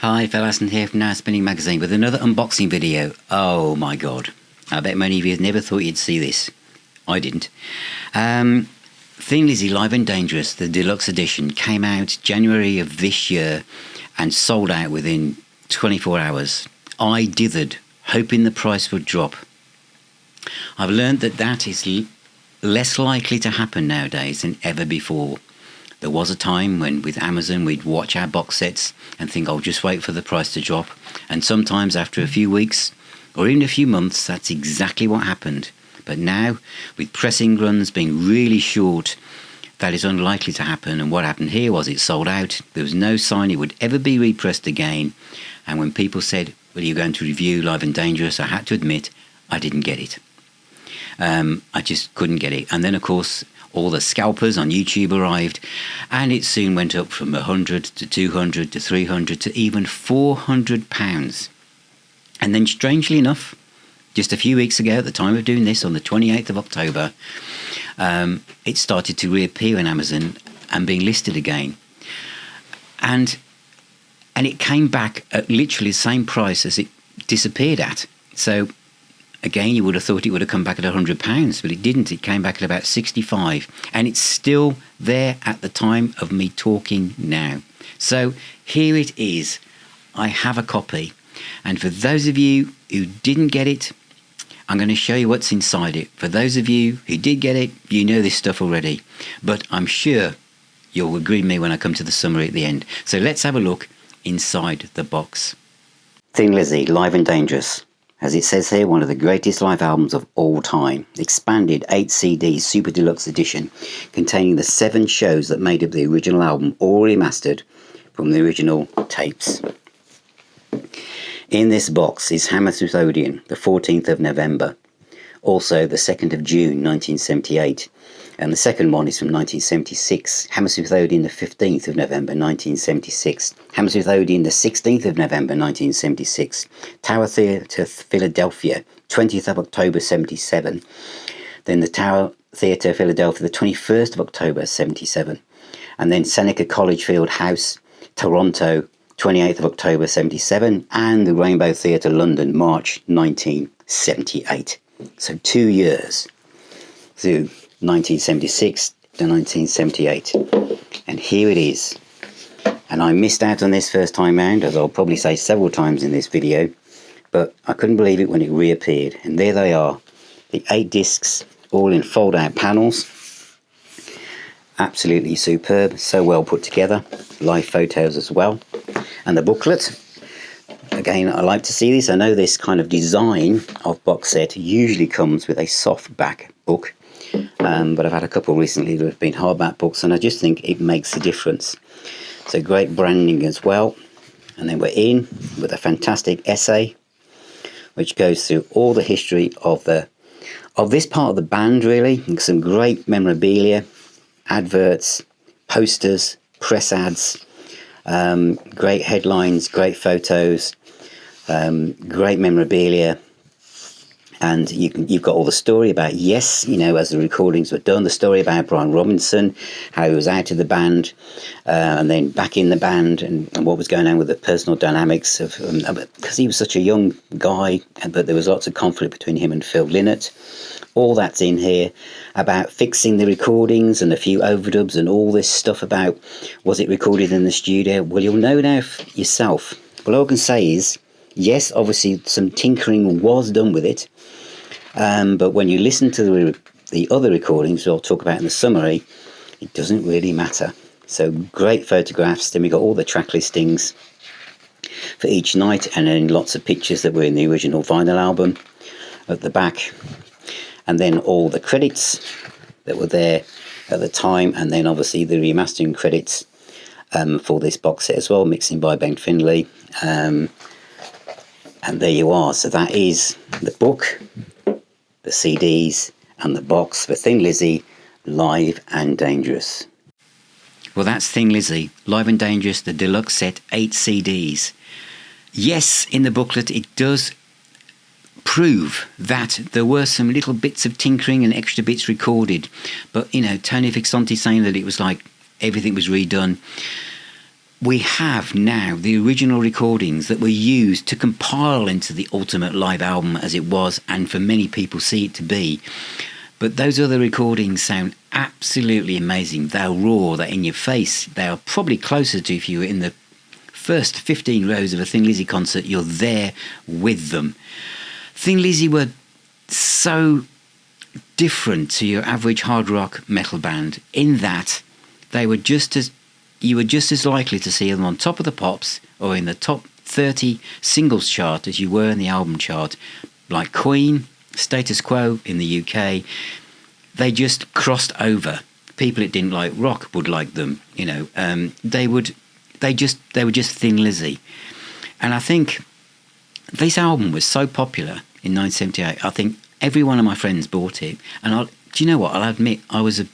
Hi, Phil Aston here from Now Spinning Magazine with another unboxing video. Oh my god, I bet many of you never thought you'd see this. I didn't. Thin Lizzy Live and Dangerous, the Deluxe edition, came out January of this year and sold out within 24 hours. I dithered, hoping the price would drop. I've learned that is less likely to happen nowadays than ever before. There was a time when with Amazon we'd watch our box sets and think, I'll just wait for the price to drop. And sometimes after a few weeks or even a few months, that's exactly what happened. But now, with pressing runs being really short, that is unlikely to happen. And what happened here was it sold out. There was no sign it would ever be repressed again. And when people said, well, you're going to review Live and Dangerous, I had to admit I didn't get it. I just couldn't get it. And then, of course, all the scalpers on YouTube arrived, and it soon went up from 100 to 200 to 300 to even £400. And then, strangely enough, just a few weeks ago, at the time of doing this, on the 28th of October, it started to reappear on Amazon and being listed again. And it came back at literally the same price as it disappeared at. So, again, you would have thought it would have come back at £100, but it didn't. It came back at about 65, and it's still there at the time of me talking now. So here it is. I have a copy, and for those of you who didn't get it, I'm going to show you what's inside it. For those of you who did get it, you know this stuff already, but I'm sure you'll agree with me when I come to the summary at the end. So let's have a look inside the box. Thin Lizzy, Live and Dangerous. As it says here, one of the greatest live albums of all time. Expanded 8 CD Super Deluxe edition containing the 7 shows that made up the original album, all remastered from the original tapes. In this box is Hammersmith Odeon, the 14th of November. Also the 2nd of June 1978. And the second one is from 1976. Hammersmith Odeon, the 15th of November 1976. Hammersmith Odeon, the 16th of November 1976. Tower Theatre, Philadelphia, 20th of October 77. Then the Tower Theatre, Philadelphia, the 21st of October 77. And then Seneca College Field House, Toronto, 28th of October 77. And the Rainbow Theatre, London, March 1978. So 2 years through 1976 to 1978, and here it is. And I missed out on this first time round, as I'll probably say several times in this video, but I couldn't believe it when it reappeared. And there they are, the 8 discs, all in fold-out panels. Absolutely superb, so well put together. Live photos as well, and the booklet. Again, I like to see this. I know this kind of design of box set usually comes with a soft back book. But I've had a couple recently that have been hardback books, and I just think it makes a difference. So great branding as well. And then we're in with a fantastic essay which goes through all the history of this part of the band, really. And some great memorabilia, adverts, posters, press ads, great headlines, great photos, great memorabilia. And you've got all the story about Yes, as the recordings were done, the story about Brian Robinson, how he was out of the band, and then back in the band, and what was going on with the personal dynamics of, because he was such a young guy, but there was lots of conflict between him and Phil Lynott. All that's in here about fixing the recordings and a few overdubs and all this stuff about, was it recorded in the studio? Well, you'll know now yourself. Well, all I can say is, yes, obviously some tinkering was done with it, but when you listen to the other recordings I'll talk about in the summary, it doesn't really matter. So great photographs. Then we got all the track listings for each night, and then lots of pictures that were in the original vinyl album at the back, and then all the credits that were there at the time, and then obviously the remastering credits for this box set as well, mixing by Ben Finlay. And there you are. So that is the book, the CDs, and the box for Thin Lizzy, Live and Dangerous. Well, that's Thin Lizzy, Live and Dangerous, the deluxe set, 8 CDs. Yes, in the booklet it does prove that there were some little bits of tinkering and extra bits recorded. But, Tony Fixanti saying that it was like everything was redone. we have now the original recordings that were used to compile into the ultimate live album as it was, and for many people see it to be. But those other recordings sound absolutely amazing. They're raw, they're in your face. They are probably closer to if you were in the first 15 rows of a Thin Lizzy concert, you're there with them. Thin Lizzy were so different to your average hard rock metal band in that you were just as likely to see them on top of the pops or in the top 30 singles chart as you were in the album chart. Like Queen, Status Quo in the UK, they just crossed over. People that didn't like rock would like them, they were just Thin Lizzy. And I think this album was so popular in 1978. I think every one of my friends bought it. And do you know what? I'll admit I was a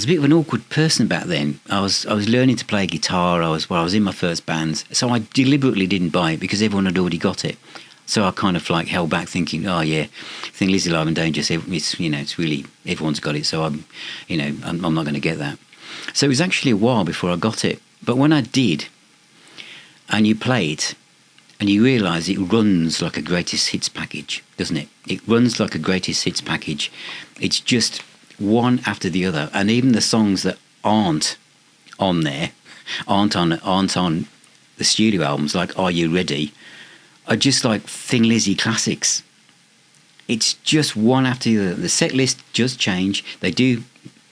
bit of an awkward person back then. I was learning to play guitar. I was in my first bands, so I deliberately didn't buy it because everyone had already got it. So I kind of like held back, thinking, "Oh yeah, Thin Lizzy Live and Dangerous. It's really everyone's got it. So I'm not going to get that." So it was actually a while before I got it. But when I did, and you play it, and you realise it runs like a greatest hits package, doesn't it? It runs like a greatest hits package. It's just one after the other, and even the songs that aren't on there, aren't on the studio albums, like "Are You Ready?" are just like Thin Lizzy classics. It's just one after the other. The set list does change. They do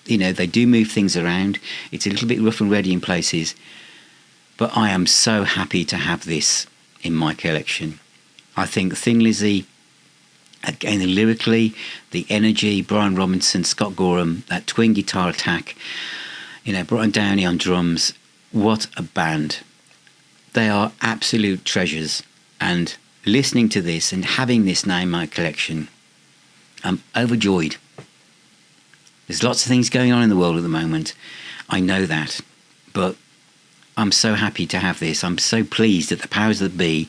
move things around. It's a little bit rough and ready in places, but I am so happy to have this in my collection. I think Thin Lizzy, again, lyrically, the energy, Brian Robinson, Scott Gorham, that twin guitar attack, Brian Downey on drums, what a band. They are absolute treasures. And listening to this and having this now in my collection, I'm overjoyed. There's lots of things going on in the world at the moment. I know that. But I'm so happy to have this. I'm so pleased that the powers that be.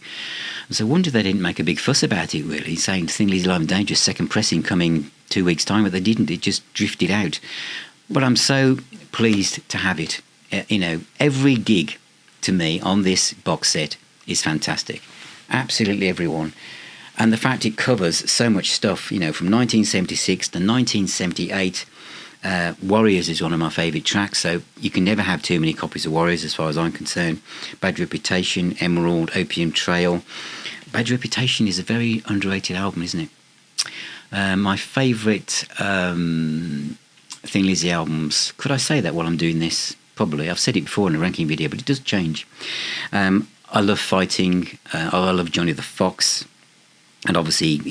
And so I wonder they didn't make a big fuss about it, really, saying Thin Lizzy Live and Dangerous second pressing coming 2 weeks' time, but they didn't. It just drifted out. But I'm so pleased to have it. Every gig to me on this box set is fantastic. Absolutely everyone. And the fact it covers so much stuff, from 1976 to 1978. Warriors is one of my favourite tracks, so you can never have too many copies of Warriors as far as I'm concerned. Bad Reputation, Emerald, Opium Trail. Bad Reputation is a very underrated album, isn't it? My favourite Thin Lizzy albums. Could I say that while I'm doing this? Probably. I've said it before in a ranking video, but it does change. I love Fighting. I love Johnny the Fox. And obviously,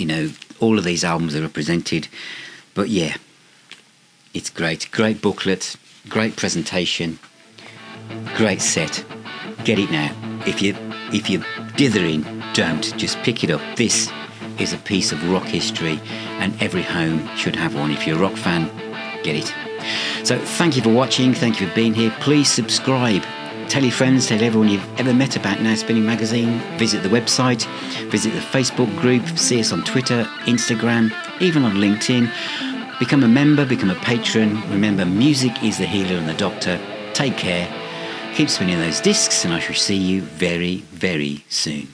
all of these albums are represented. But yeah, it's great. Great booklet, great presentation, great set. Get it now. If you're dithering, don't. Just pick it up. This is a piece of rock history, and every home should have one. If you're a rock fan, get it. So thank you for watching. Thank you for being here. Please subscribe. Tell your friends, tell everyone you've ever met about Now Spinning Magazine. Visit the website, visit the Facebook group, see us on Twitter, Instagram, even on LinkedIn. Become a member, become a patron. Remember, music is the healer and the doctor. Take care, keep spinning those discs, and I shall see you very, very soon.